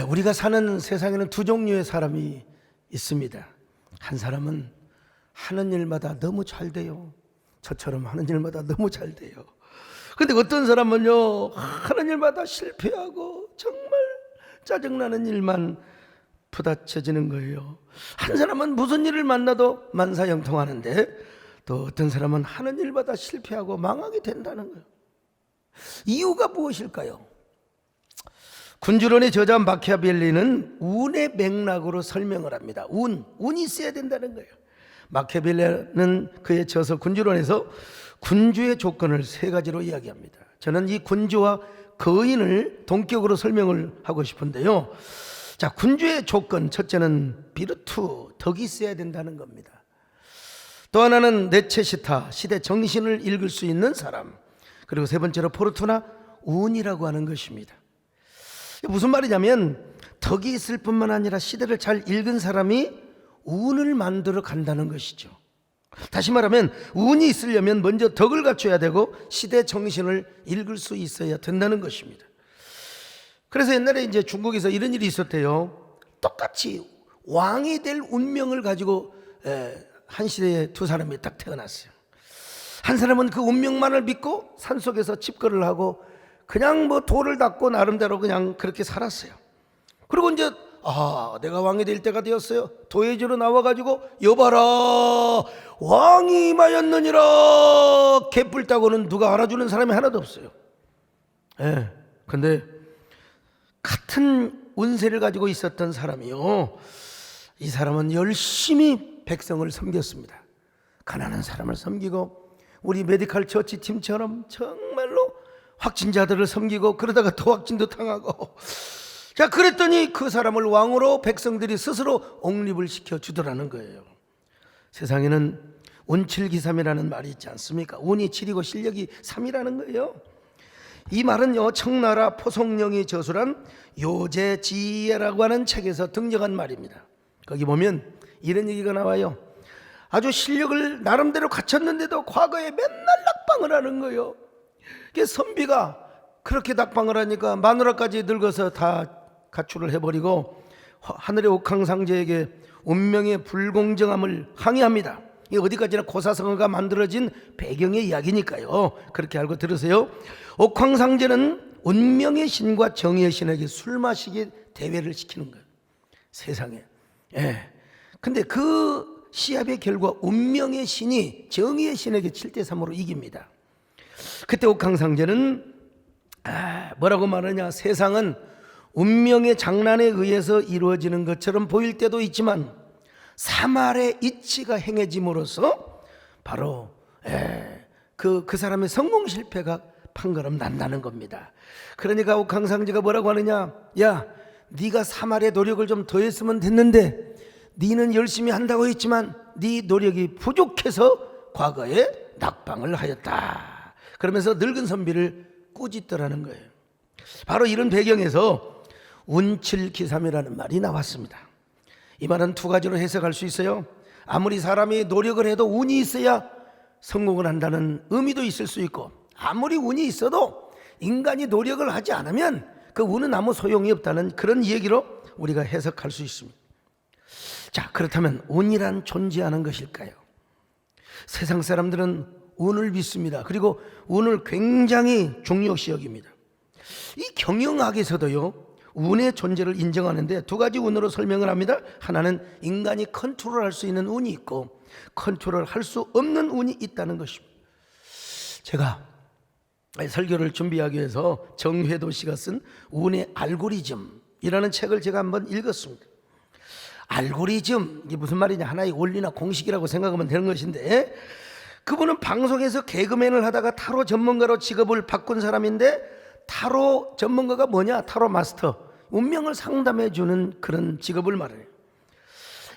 우리가 사는 세상에는 두 종류의 사람이 있습니다. 한 사람은 하는 일마다 너무 잘 돼요. 저처럼 하는 일마다 너무 잘 돼요. 근데 어떤 사람은요, 하는 일마다 실패하고 정말 짜증나는 일만 부닥쳐지는 거예요. 한 사람은 무슨 일을 만나도 만사형통하는데, 또 어떤 사람은 하는 일마다 실패하고 망하게 된다는 거예요. 이유가 무엇일까요? 군주론의 저자 마키아벨리는 운의 맥락으로 설명을 합니다. 운이 있어야 된다는 거예요. 마키아벨리는 그의 저서 군주론에서 군주의 조건을 세 가지로 이야기합니다. 저는 이 군주와 거인을 동격으로 설명을 하고 싶은데요. 자, 군주의 조건, 첫째는 비르투, 덕이 있어야 된다는 겁니다. 또 하나는 네체시타, 시대 정신을 읽을 수 있는 사람. 그리고 세 번째로 포르투나, 운이라고 하는 것입니다. 무슨 말이냐면 덕이 있을 뿐만 아니라 시대를 잘 읽은 사람이 운을 만들어 간다는 것이죠. 다시 말하면 운이 있으려면 먼저 덕을 갖춰야 되고 시대 정신을 읽을 수 있어야 된다는 것입니다. 그래서 옛날에 이제 중국에서 이런 일이 있었대요. 똑같이 왕이 될 운명을 가지고 한 시대에 두 사람이 딱 태어났어요. 한 사람은 그 운명만을 믿고 산속에서 집거를 하고 그냥 뭐 돌을 닦고 나름대로 그냥 그렇게 살았어요. 그리고 이제 내가 왕이 될 때가 되었어요. 도회지로 나와가지고 여봐라 왕이 임하였느니라. 개뿔 따고는 누가 알아주는 사람이 하나도 없어요. 근데 같은 운세를 가지고 있었던 사람이요, 이 사람은 열심히 백성을 섬겼습니다. 가난한 사람을 섬기고 우리 메디컬 처치 팀처럼 정말로 확진자들을 섬기고 그러다가 또 확진도 당하고, 자, 그랬더니 그 사람을 왕으로 백성들이 스스로 옹립을 시켜주더라는 거예요. 세상에는 운칠기삼이라는 말이 있지 않습니까? 운이 7이고 실력이 3이라는 거예요. 이 말은요, 청나라 포송령이 저술한 요제지혜라고 하는 책에서 등장한 말입니다. 거기 보면 이런 얘기가 나와요. 아주 실력을 나름대로 갖췄는데도 과거에 맨날 낙방을 하는 거예요. 선비가 그렇게 낙방을 하니까 마누라까지 늙어서 다 가출을 해버리고 하늘의 옥황상제에게 운명의 불공정함을 항의합니다. 이 어디까지나 고사성어가 만들어진 배경의 이야기니까요. 그렇게 알고 들으세요. 옥황상제는 운명의 신과 정의의 신에게 술 마시기 대회를 시키는 거예요. 세상에. 근데 그 시합의 결과 운명의 신이 정의의 신에게 7대3으로 이깁니다. 그때 옥황상제는 뭐라고 말하냐, 세상은 운명의 장난에 의해서 이루어지는 것처럼 보일 때도 있지만 사말의 이치가 행해짐으로써 바로 그 사람의 성공 실패가 판가름 난다는 겁니다. 그러니까 옥황상제가 뭐라고 하느냐, 야, 네가 사말의 노력을 좀 더했으면 됐는데 네는 열심히 한다고 했지만 네 노력이 부족해서 과거에 낙방을 하였다. 그러면서 늙은 선비를 꾸짖더라는 거예요. 바로 이런 배경에서 운칠기삼이라는 말이 나왔습니다. 이 말은 두 가지로 해석할 수 있어요. 아무리 사람이 노력을 해도 운이 있어야 성공을 한다는 의미도 있을 수 있고, 아무리 운이 있어도 인간이 노력을 하지 않으면 그 운은 아무 소용이 없다는 그런 얘기로 우리가 해석할 수 있습니다. 자, 그렇다면 운이란 존재하는 것일까요? 세상 사람들은 운을 믿습니다. 그리고 운을 굉장히 중요시 여깁니다. 이 경영학에서도요, 운의 존재를 인정하는데 두 가지 운으로 설명을 합니다. 하나는 인간이 컨트롤할 수 있는 운이 있고 컨트롤할 수 없는 운이 있다는 것입니다. 제가 설교를 준비하기 위해서 정회도 씨가 쓴 운의 알고리즘이라는 책을 제가 한번 읽었습니다. 알고리즘, 이게 무슨 말이냐, 하나의 원리나 공식이라고 생각하면 되는 것인데, 그분은 방송에서 개그맨을 하다가 타로 전문가로 직업을 바꾼 사람인데, 타로 전문가가 뭐냐, 타로 마스터, 운명을 상담해 주는 그런 직업을 말해요.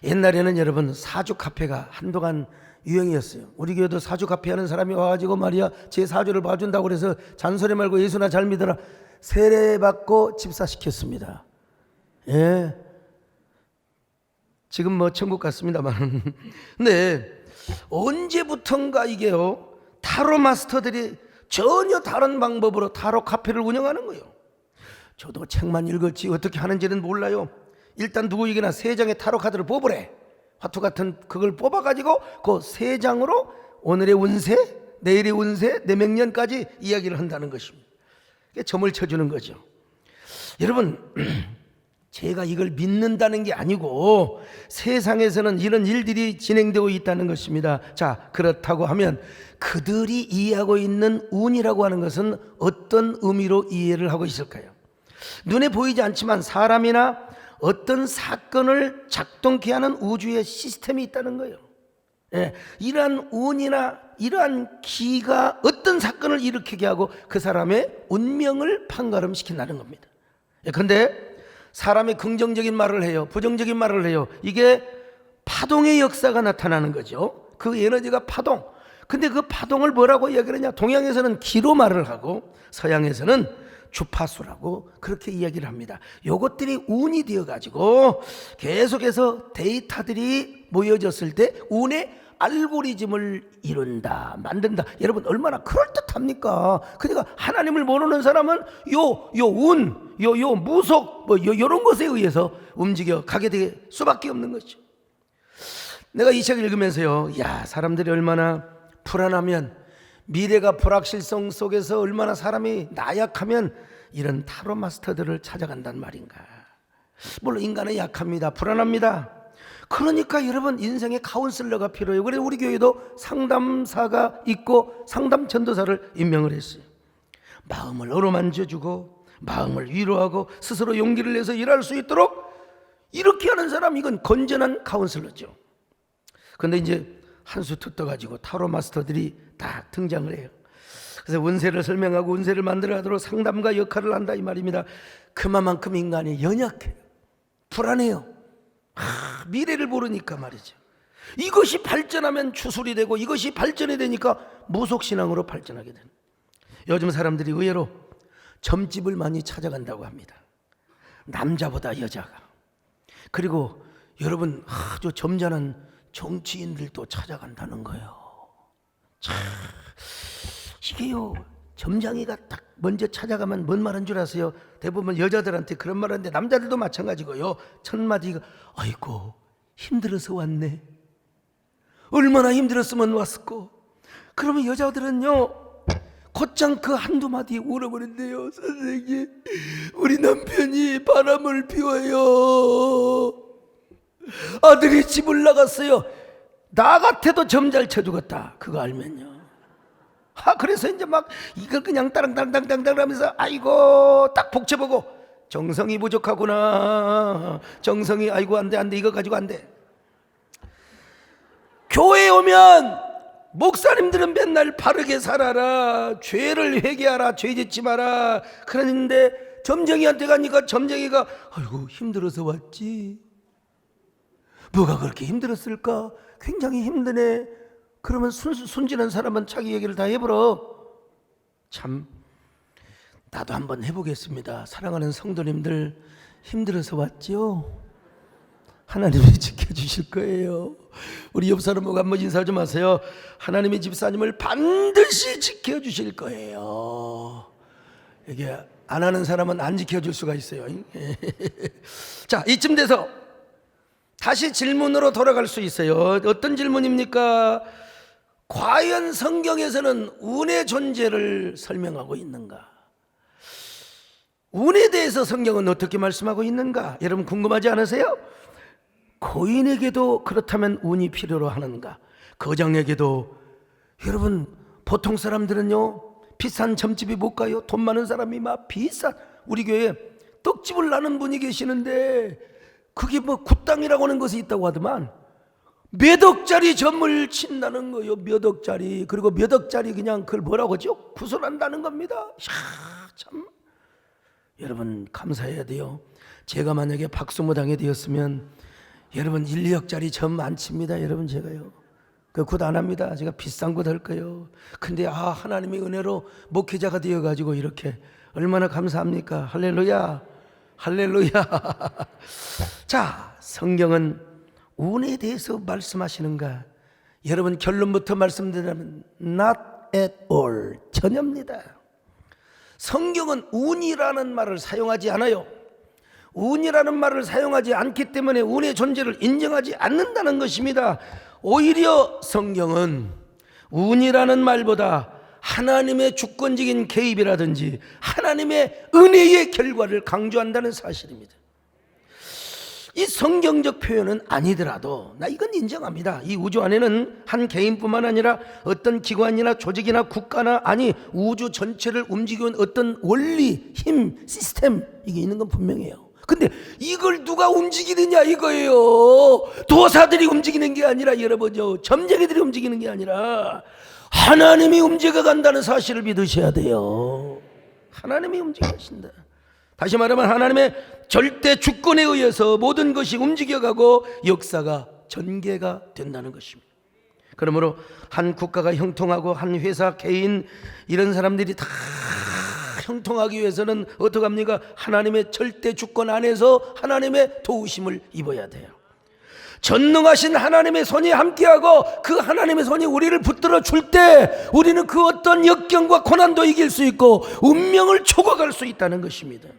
옛날에는 여러분 사주 카페가 한동안 유행이었어요. 우리 교회도 사주 카페 하는 사람이 와가지고 말이야, 제 사주를 봐준다고 그래서 잔소리 말고 예수나 잘 믿어라 세례받고 집사시켰습니다. 지금 뭐 천국 같습니다만 근데 언제부턴가 이게요, 타로 마스터들이 전혀 다른 방법으로 타로 카페를 운영하는 거예요. 저도 책만 읽었지 어떻게 하는지는 몰라요. 일단 누구에게나 세 장의 타로 카드를 뽑으래. 화투 같은 그걸 뽑아가지고 그 세 장으로 오늘의 운세, 내일의 운세, 내명년까지 이야기를 한다는 것입니다. 점을 쳐주는 거죠. 여러분, 제가 이걸 믿는다는 게 아니고 세상에서는 이런 일들이 진행되고 있다는 것입니다. 자, 그렇다고 하면 그들이 이해하고 있는 운이라고 하는 것은 어떤 의미로 이해를 하고 있을까요? 눈에 보이지 않지만 사람이나 어떤 사건을 작동케 하는 우주의 시스템이 있다는 거예요. 예, 이러한 운이나 이러한 기가 어떤 사건을 일으키게 하고 그 사람의 운명을 판가름시킨다는 겁니다. 그런데 사람이 긍정적인 말을 해요, 부정적인 말을 해요. 이게 파동의 역사가 나타나는 거죠. 그 에너지가 파동. 근데 그 파동을 뭐라고 이야기를 하냐? 동양에서는 기로 말을 하고 서양에서는 주파수라고 그렇게 이야기를 합니다. 요것들이 운이 되어가지고 계속해서 데이터들이 모여졌을 때 운의 알고리즘을 이룬다, 만든다. 여러분 얼마나 그럴듯합니까? 그러니까 하나님을 모르는 사람은 요 무속 요런 것에 의해서 움직여 가게 될 수밖에 없는 거죠. 내가 이 책을 읽으면서요, 야, 사람들이 얼마나 불안하면, 미래가 불확실성 속에서 얼마나 사람이 나약하면 이런 타로 마스터들을 찾아간단 말인가. 물론 인간은 약합니다, 불안합니다. 그러니까 여러분 인생의 카운슬러가 필요해요. 그래서 우리 교회도 상담사가 있고 상담 전도사를 임명을 했어요. 마음을 어루만져주고 마음을 위로하고 스스로 용기를 내서 일할 수 있도록 이렇게 하는 사람, 이건 건전한 카운슬러죠. 그런데 이제 한 수 툭 떠가지고 타로 마스터들이 딱 등장을 해요. 그래서 운세를 설명하고 운세를 만들어가도록 상담가 역할을 한다 이 말입니다. 그만큼 인간이 연약해요, 불안해요. 미래를 모르니까 말이죠. 이것이 발전하면 추술이 되고 이것이 발전이 되니까 무속신앙으로 발전하게 되는. 요즘 사람들이 의외로 점집을 많이 찾아간다고 합니다. 남자보다 여자가. 그리고 여러분 아주 점잖은 정치인들도 찾아간다는 거예요. 참, 이게요, 점장이가 딱 먼저 찾아가면 뭔 말인 줄 아세요? 대부분 여자들한테 그런 말 하는데 남자들도 마찬가지고요. 첫 마디가 아이고 힘들어서 왔네. 얼마나 힘들었으면 왔을까. 그러면 여자들은요 곧장 그 한두 마디에 울어버린대요. 선생님, 우리 남편이 바람을 피워요. 아들이 집을 나갔어요. 나 같아도 점 잘 쳐주겠다, 그거 알면요. 그래서 이제 막 이걸 그냥 따랑따랑따랑따랑 하면서 아이고 딱 복잡하고 정성이 부족하구나. 정성이 아이고 안돼 이거 가지고 안돼. 교회에 오면 목사님들은 맨날 바르게 살아라, 죄를 회개하라, 죄 짓지 마라 그러는데 점쟁이한테 가니까 점쟁이가 아이고 힘들어서 왔지. 뭐가 그렇게 힘들었을까? 굉장히 힘드네. 그러면 순진한 사람은 자기 얘기를 다 해버려. 참, 나도 한번 해보겠습니다. 사랑하는 성도님들, 힘들어서 왔죠? 하나님이 지켜주실 거예요. 우리 옆 사람하고 한번 인사 좀 하세요. 하나님의 집사님을 반드시 지켜주실 거예요. 이게 안 하는 사람은 안 지켜줄 수가 있어요. 자, 이쯤 돼서 다시 질문으로 돌아갈 수 있어요. 어떤 질문입니까? 과연 성경에서는 운의 존재를 설명하고 있는가? 운에 대해서 성경은 어떻게 말씀하고 있는가? 여러분 궁금하지 않으세요? 고인에게도 그렇다면 운이 필요로 하는가? 거장에게도. 여러분 보통 사람들은요 비싼 점집이 못 가요. 돈 많은 사람이 막 비싼, 우리 교회에 떡집을 나는 분이 계시는데 그게 뭐 굿땅이라고 하는 것이 있다고 하더만 몇 억짜리 점을 친다는 거예요. 몇 억짜리. 그리고 몇 억짜리 그냥 그걸 뭐라고 하죠? 구설한다는 겁니다. 이야, 참 여러분 감사해야 돼요. 제가 만약에 박수무당이 되었으면 여러분 1, 2억짜리 점 안 칩니다. 여러분 제가요 그 굿 안 합니다. 제가 비싼 굿 할 거예요. 근데 하나님의 은혜로 목회자가 되어가지고 이렇게 얼마나 감사합니까? 할렐루야, 할렐루야. 자, 성경은 운에 대해서 말씀하시는가? 여러분 결론부터 말씀드리면 not at all, 전혀입니다. 성경은 운이라는 말을 사용하지 않아요. 운이라는 말을 사용하지 않기 때문에 운의 존재를 인정하지 않는다는 것입니다. 오히려 성경은 운이라는 말보다 하나님의 주권적인 개입이라든지 하나님의 은혜의 결과를 강조한다는 사실입니다. 이 성경적 표현은 아니더라도 나 이건 인정합니다. 이 우주 안에는 한 개인뿐만 아니라 어떤 기관이나 조직이나 국가나 아니 우주 전체를 움직이는 어떤 원리, 힘, 시스템 이게 있는 건 분명해요. 근데 이걸 누가 움직이느냐 이거예요. 도사들이 움직이는 게 아니라 여러분요, 점쟁이들이 움직이는 게 아니라 하나님이 움직여 간다는 사실을 믿으셔야 돼요. 하나님이 움직이신다. 다시 말하면 하나님의 절대 주권에 의해서 모든 것이 움직여가고 역사가 전개가 된다는 것입니다. 그러므로 한 국가가 형통하고 한 회사, 개인 이런 사람들이 다 형통하기 위해서는 어떻게 합니까? 하나님의 절대 주권 안에서 하나님의 도우심을 입어야 돼요. 전능하신 하나님의 손이 함께하고 그 하나님의 손이 우리를 붙들어 줄 때 우리는 그 어떤 역경과 고난도 이길 수 있고 운명을 초과할 수 있다는 것입니다.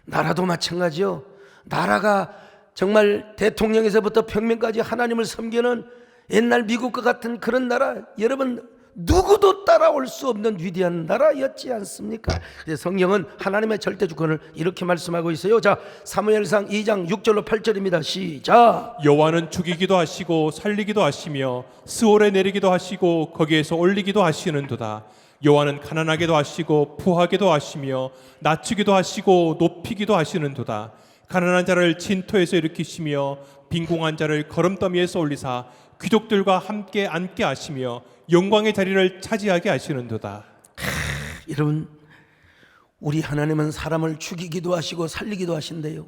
나라도 마찬가지요. 나라가 정말 대통령에서부터 평민까지 하나님을 섬기는 옛날 미국과 같은 그런 나라, 여러분 누구도 따라올 수 없는 위대한 나라였지 않습니까? 그래서 성경은 하나님의 절대 주권을 이렇게 말씀하고 있어요. 자, 사무엘상 2장 6절로 8절입니다. 시작. 여호와는 죽이기도 하시고 살리기도 하시며 스올에 내리기도 하시고 거기에서 올리기도 하시는도다. 여호와는 가난하게도 하시고 부하게도 하시며 낮추기도 하시고 높이기도 하시는도다. 가난한 자를 진토에서 일으키시며 빈궁한 자를 거름더미에서 올리사 귀족들과 함께 앉게 하시며 영광의 자리를 차지하게 하시는도다. 여러분, 우리 하나님은 사람을 죽이기도 하시고 살리기도 하신대요.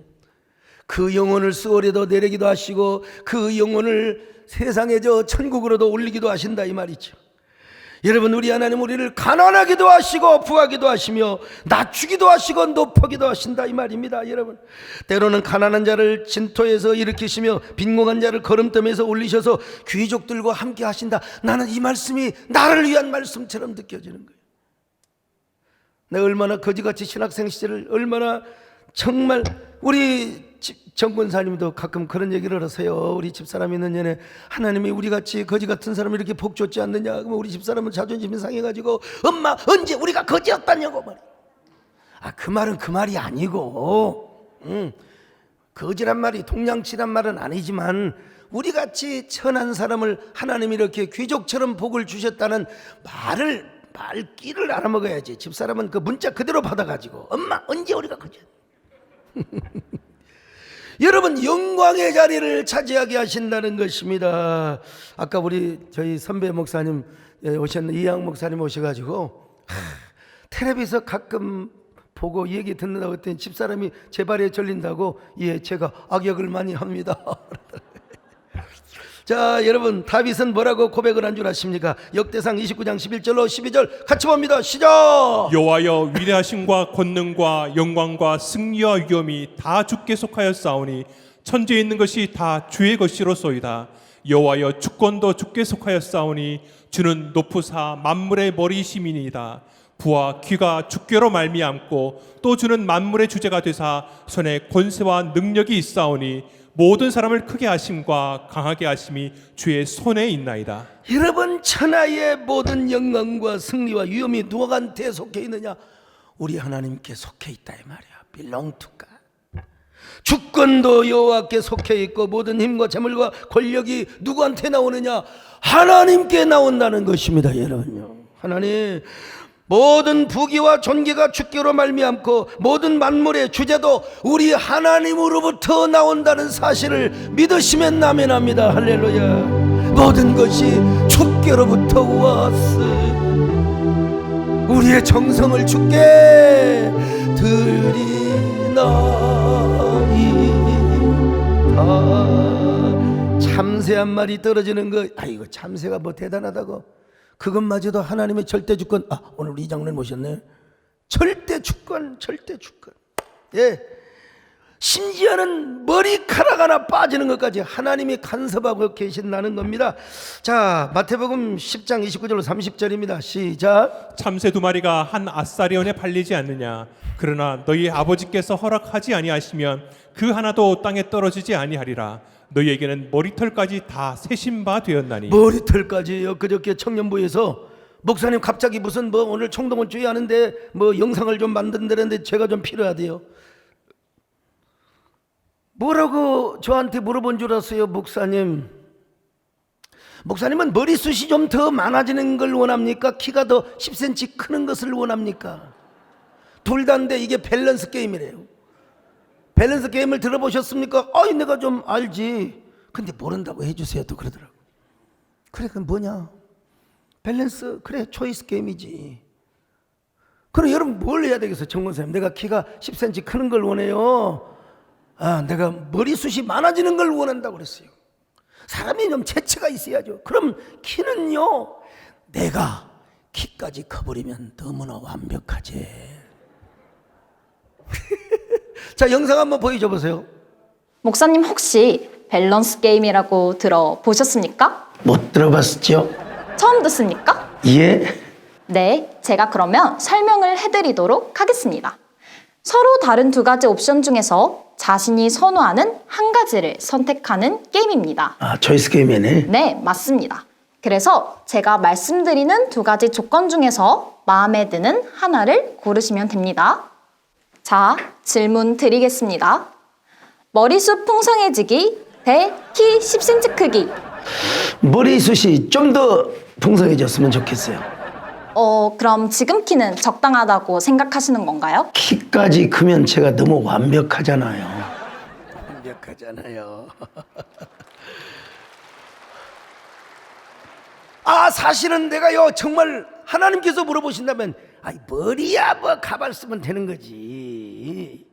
그 영혼을 스올에도 내리기도 하시고 그 영혼을 세상의 저 천국으로도 올리기도 하신다 이 말이죠. 여러분, 우리 하나님 우리를 가난하기도 하시고 부하기도 하시며 낮추기도 하시고 높이기도 하신다 이 말입니다. 여러분, 때로는 가난한 자를 진토에서 일으키시며 빈궁한 자를 거름더미에서 올리셔서 귀족들과 함께 하신다. 나는 이 말씀이 나를 위한 말씀처럼 느껴지는 거예요. 내가 얼마나 거지같이 신학생 시절을 얼마나 정말 우리 정권사님도 가끔 그런 얘기를 하세요. 우리 집사람이 있는 년에 하나님이 우리같이 거지 같은 사람을 이렇게 복 줬지 않느냐. 그러면 우리 집사람은 자존심이 상해가지고 엄마 언제 우리가 거지였다냐고 말이야. 그 말은 그 말이 아니고 거지란 말이 동양치란 말은 아니지만 우리같이 천한 사람을 하나님이 이렇게 귀족처럼 복을 주셨다는 말귀를 알아먹어야지. 집사람은 그 문자 그대로 받아가지고 엄마 언제 우리가 거지였다. 여러분, 영광의 자리를 차지하게 하신다는 것입니다. 아까 우리 저희 선배 목사님 오셨는 이양 목사님 오셔가지고 텔레비에서 가끔 보고 얘기 듣는다고 했더니 집사람이 제 발에 절린다고 예 제가 악역을 많이 합니다. 자, 여러분, 다윗은 뭐라고 고백을 한 줄 아십니까? 역대상 29장 11절로 12절 같이 봅니다. 시작. 여호와여, 위대하심과 권능과 영광과 승리와 위엄이 다 주께 속하였사오니 천지에 있는 것이 다 주의 것이로소이다. 여호와여, 주권도 주께 속하였사오니 주는 높으사 만물의 머리이심이니이다. 부와 귀가 주께로 말미암고 또 주는 만물의 주제가 되사 손에 권세와 능력이 있사오니 모든 사람을 크게 하심과 강하게 하심이 주의 손에 있나이다. 여러분, 천하의 모든 영광과 승리와 위엄이 누구한테 속해 있느냐? 우리 하나님께 속해 있다 이 말이야. belong to God. 주권도 여호와께 속해 있고 모든 힘과 재물과 권력이 누구한테 나오느냐? 하나님께 나온다는 것입니다. 여러분요, 하나님 모든 부귀와 존귀가 주께로 말미암고 모든 만물의 주제도 우리 하나님으로부터 나온다는 사실을 믿으시면 아멘합니다. 할렐루야. 모든 것이 주께로부터 왔으 우리의 정성을 주께 드리나이다. 참새 한 마리 떨어지는 거, 이거 참새가 뭐 대단하다고? 그것마저도 하나님의 절대 주권. 오늘 우리 이 장로님 모셨네. 절대 주권, 절대 주권. 예, 심지어는 머리카락 하나 빠지는 것까지 하나님이 간섭하고 계신다는 겁니다. 자, 마태복음 10장 29절 30절입니다. 시작. 참새 두 마리가 한 아사리온에 팔리지 않느냐. 그러나 너희 아버지께서 허락하지 아니하시면 그 하나도 땅에 떨어지지 아니하리라. 너희에게는 머리털까지 다 세신 바 되었나니. 머리털까지요. 그저께 청년부에서 목사님 갑자기 무슨 뭐 오늘 총동원주의 하는데 뭐 영상을 좀 만든다는데 제가 좀 필요하대요. 뭐라고 저한테 물어본 줄 아세요? 목사님은 머리숱이 좀 더 많아지는 걸 원합니까? 키가 더 10cm 크는 것을 원합니까? 둘 다인데 이게 밸런스 게임이래요. 밸런스 게임을 들어보셨습니까? 내가 좀 알지. 근데 모른다고 해주세요. 또 그러더라고. 그래, 그건 뭐냐? 밸런스, 그래, 초이스 게임이지. 그럼 여러분 뭘 해야 되겠어요? 정권사님, 내가 키가 10cm 크는 걸 원해요. 내가 머리숱이 많아지는 걸 원한다고 그랬어요. 사람이 좀 재치가 있어야죠. 그럼 키는요, 내가 키까지 커버리면 너무나 완벽하지. 자, 영상 한번 보여줘 보세요. 목사님 혹시 밸런스 게임이라고 들어보셨습니까? 못 들어봤죠? 처음 듣습니까? 예. 네, 제가 그러면 설명을 해드리도록 하겠습니다. 서로 다른 두 가지 옵션 중에서 자신이 선호하는 한 가지를 선택하는 게임입니다. 초이스 게임이네. 네, 맞습니다. 그래서 제가 말씀드리는 두 가지 조건 중에서 마음에 드는 하나를 고르시면 됩니다. 자, 질문 드리겠습니다. 머리숱 풍성해지기 대 키 10cm 크기. 머리숱이 좀 더 풍성해졌으면 좋겠어요. 그럼 지금 키는 적당하다고 생각하시는 건가요? 키까지 크면 제가 너무 완벽하잖아요. 완벽하잖아요. 사실은 내가요, 정말 하나님께서 물어보신다면 머리야 뭐 가발 쓰면 되는 거지.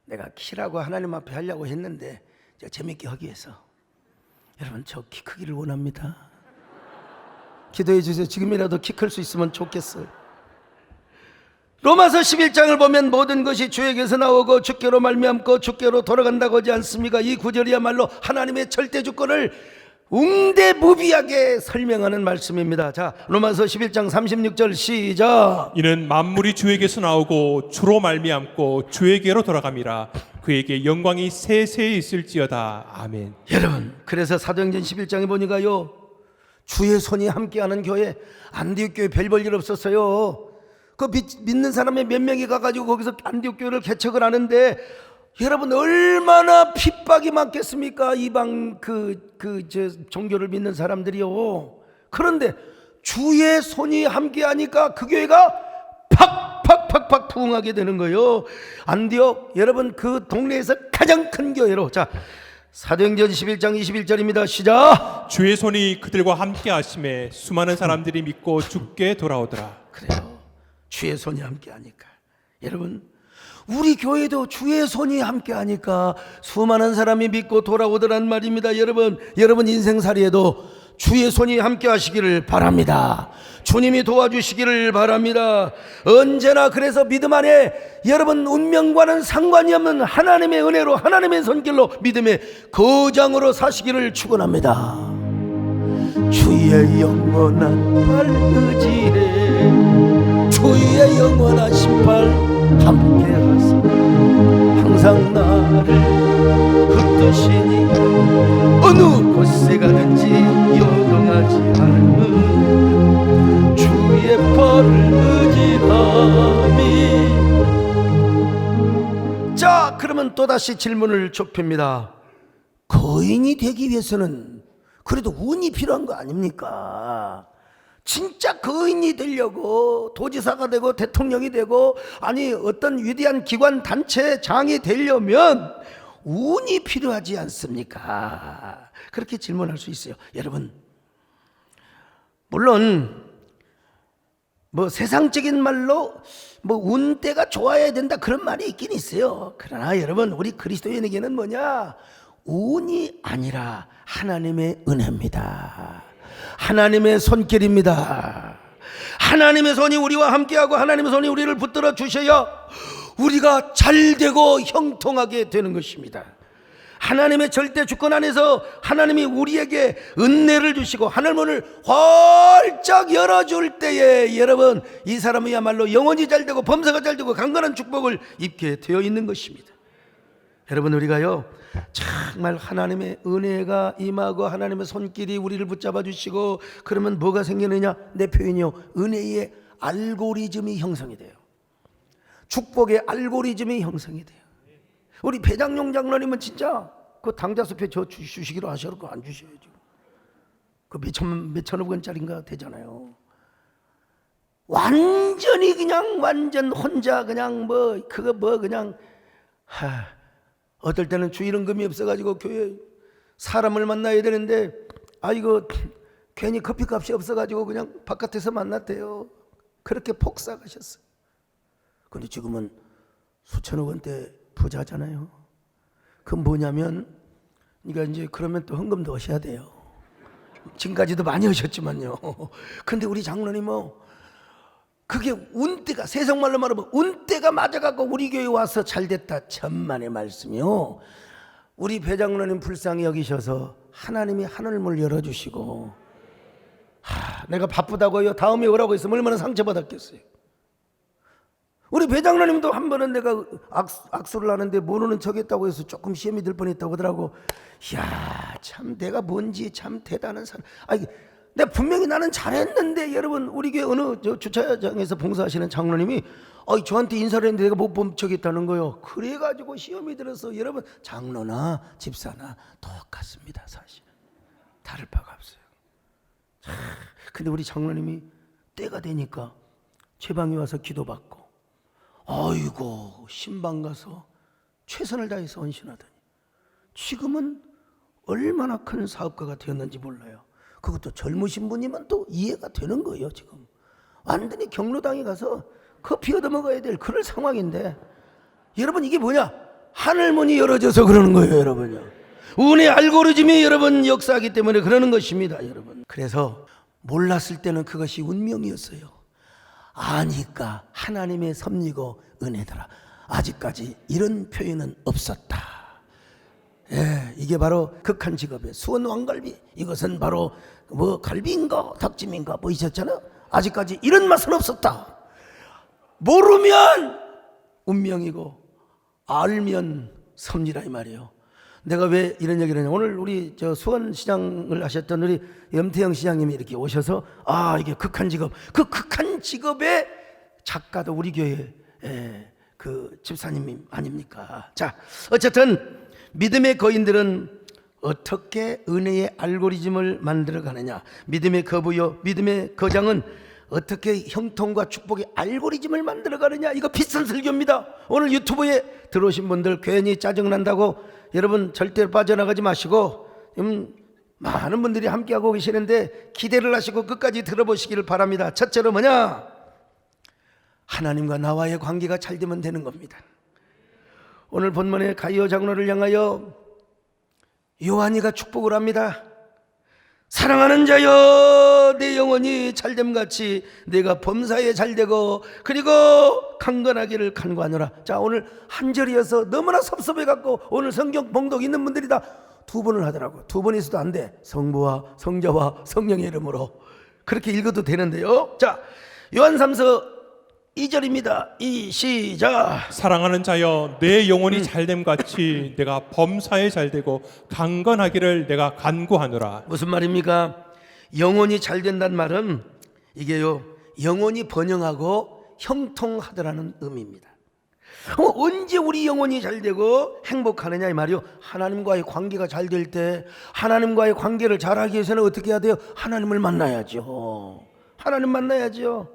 내가 키라고 하나님 앞에 하려고 했는데 재밌게 하기 위해서 여러분, 저 키 크기를 원합니다. 기도해 주세요. 지금이라도 키 클 수 있으면 좋겠어요. 로마서 11장을 보면 모든 것이 주에게서 나오고 주께로 말미암고 주께로 돌아간다고 하지 않습니까? 이 구절이야말로 하나님의 절대 주권을 웅대무비하게 설명하는 말씀입니다. 자, 로마서 11장 36절 시작. 이는 만물이 주에게서 나오고 주로 말미암고 주에게로 돌아감이라. 그에게 영광이 세세히 있을지어다. 아멘. 여러분, 그래서 사도행전 11장에 보니까요, 주의 손이 함께하는 교회, 안디옥 교회 별 볼 일 없었어요. 그 믿는 사람의 몇 명이 가가지고 거기서 안디옥 교회를 개척을 하는데, 여러분 얼마나 핍박이 많겠습니까? 이방 종교를 믿는 사람들이요. 그런데 주의 손이 함께하니까 그 교회가 팍팍팍팍 부흥하게 되는 거예요. 안디옥, 여러분 그 동네에서 가장 큰 교회로. 자, 사도행전 11장 21절입니다. 시작. 주의 손이 그들과 함께 하심에 수많은 사람들이 믿고 주께 돌아오더라. 그래요. 주의 손이 함께하니까. 여러분, 우리 교회도 주의 손이 함께하니까 수많은 사람이 믿고 돌아오더란 말입니다. 여러분 인생살이에도 주의 손이 함께하시기를 바랍니다. 주님이 도와주시기를 바랍니다. 언제나 그래서 믿음 안에 여러분 운명과는 상관이 없는 하나님의 은혜로, 하나님의 손길로 믿음의 거장으로 사시기를 축원합니다. 주의 영원한 팔 의지해 주의 영원한 신발 함께하사 항상 나를 붙드시니 어느 곳에 가든지 요동하지 않는 주의 팔을 의지함이. 자, 그러면 또다시 질문을 좁힙니다. 거인이 되기 위해서는 그래도 운이 필요한 거 아닙니까? 진짜 거인이 되려고 도지사가 되고 대통령이 되고 어떤 위대한 기관 단체 장이 되려면 운이 필요하지 않습니까? 그렇게 질문할 수 있어요. 여러분, 물론 세상적인 말로 운때가 좋아야 된다 그런 말이 있긴 있어요. 그러나 여러분, 우리 그리스도인에게는 뭐냐? 운이 아니라 하나님의 은혜입니다. 하나님의 손길입니다. 하나님의 손이 우리와 함께하고 하나님의 손이 우리를 붙들어 주셔야 우리가 잘되고 형통하게 되는 것입니다. 하나님의 절대 주권 안에서 하나님이 우리에게 은혜를 주시고 하늘문을 활짝 열어줄 때에 여러분, 이 사람이야말로 영혼이 잘되고 범사가 잘되고 강건한 축복을 입게 되어 있는 것입니다. 여러분, 우리가요 정말 하나님의 은혜가 임하고 하나님의 손길이 우리를 붙잡아 주시고 그러면 뭐가 생기느냐? 내 표현이요, 은혜의 알고리즘이 형성이 돼요. 축복의 알고리즘이 형성이 돼요. 우리 배장용 장로님은 진짜 그 당자수표 저 주시기로 하셔도 그거 안 주셔야죠. 그 몇천억 원짜리인가 되잖아요. 완전히 그냥 완전 혼자 그냥 그냥 어떨 때는 주일은금이 없어가지고 교회 사람을 만나야 되는데 이거 괜히 커피값이 없어가지고 그냥 바깥에서 만났대요. 그렇게 폭삭하셨어요. 근데 지금은 수천억 원대 부자잖아요. 그 뭐냐면, 그러니까 이제 그러면 또 헌금도 하셔야 돼요. 지금까지도 많이 하셨지만요. 근데 우리 장로님 그게 운때가, 세상말로 말하면 운때가 맞아갖고 우리 교회 와서 잘됐다. 천만의 말씀이요. 우리 배장로님 불쌍히 여기셔서 하나님이 하늘문을 열어주시고, 내가 바쁘다고요 다음에 오라고 했으면 얼마나 상처받았겠어요. 우리 배장로님도 한 번은 내가 악수를 하는데 모르는 척했다고 해서 조금 시험이 들 뻔했다고 하더라고. 이야, 참 내가 뭔지 참 대단한 사람. 내가 분명히 나는 잘했는데, 여러분, 우리 교회 어느 주차장에서 봉사하시는 장로님이 저한테 인사를 했는데 내가 못 본 척했다는 거요. 그래가지고 시험이 들어서, 여러분, 장로나 집사나 똑같습니다. 사실은 다를 바가 없어요. 근데 우리 장로님이 때가 되니까 제 방에 와서 기도받고, 아이고 신방 가서 최선을 다해서 헌신하더니 지금은 얼마나 큰 사업가가 되었는지 몰라요. 그것도 젊으신 분이면 또 이해가 되는 거예요. 지금 완전히 경로당에 가서 커피 얻어먹어야 될 그럴 상황인데, 여러분 이게 뭐냐? 하늘문이 열어져서 그러는 거예요. 여러분요, 운의 알고리즘이 여러분 역사하기 때문에 그러는 것입니다. 여러분, 그래서 몰랐을 때는 그것이 운명이었어요. 아니까 하나님의 섭리고 은혜더라. 아직까지 이런 표현은 없었다. 이게 바로 극한 직업의 수원 왕갈비, 이것은 바로 갈비인가 닭찜인가 있었잖아요. 아직까지 이런 맛은 없었다. 모르면 운명이고 알면 섭리라 이 말이에요. 내가 왜 이런 얘기를 하냐, 오늘 우리 수원시장을 하셨던 우리 염태영 시장님이 이렇게 오셔서 이게 극한 직업, 그 극한 직업의 작가도 우리 교회 그 집사님 아닙니까? 자, 어쨌든 믿음의 거인들은 어떻게 은혜의 알고리즘을 만들어 가느냐, 믿음의 거부요, 믿음의 거장은 어떻게 형통과 축복의 알고리즘을 만들어 가느냐, 이거 비싼 설교입니다. 오늘 유튜브에 들어오신 분들 괜히 짜증난다고 여러분 절대 빠져나가지 마시고, 많은 분들이 함께하고 계시는데 기대를 하시고 끝까지 들어보시기를 바랍니다. 첫째로 뭐냐? 하나님과 나와의 관계가 잘 되면 되는 겁니다. 오늘 본문의 가이오 장로를 향하여 요한이가 축복을 합니다. 사랑하는 자여, 내 영혼이 잘됨같이 내가 범사에 잘되고 그리고 강건하기를 간구하노라. 자, 오늘 한 절이어서 너무나 섭섭해갖고 오늘 성경 봉독 있는 분들이 다 두 번을 하더라고. 두 번 있어도 안 돼. 성부와 성자와 성령의 이름으로 그렇게 읽어도 되는데요. 자, 요한 3서 2절입니다. 시작. 사랑하는 자여, 내 영혼이 잘됨같이 내가 범사에 잘되고 강건하기를 내가 간구하노라. 무슨 말입니까? 영혼이 잘된다는 말은 이게요, 영혼이 번영하고 형통하더라는 의미입니다. 언제 우리 영혼이 잘되고 행복하느냐 이 말이요, 하나님과의 관계가 잘 될 때. 하나님과의 관계를 잘하기 위해서는 어떻게 해야 돼요? 하나님을 만나야죠. 하나님 만나야죠.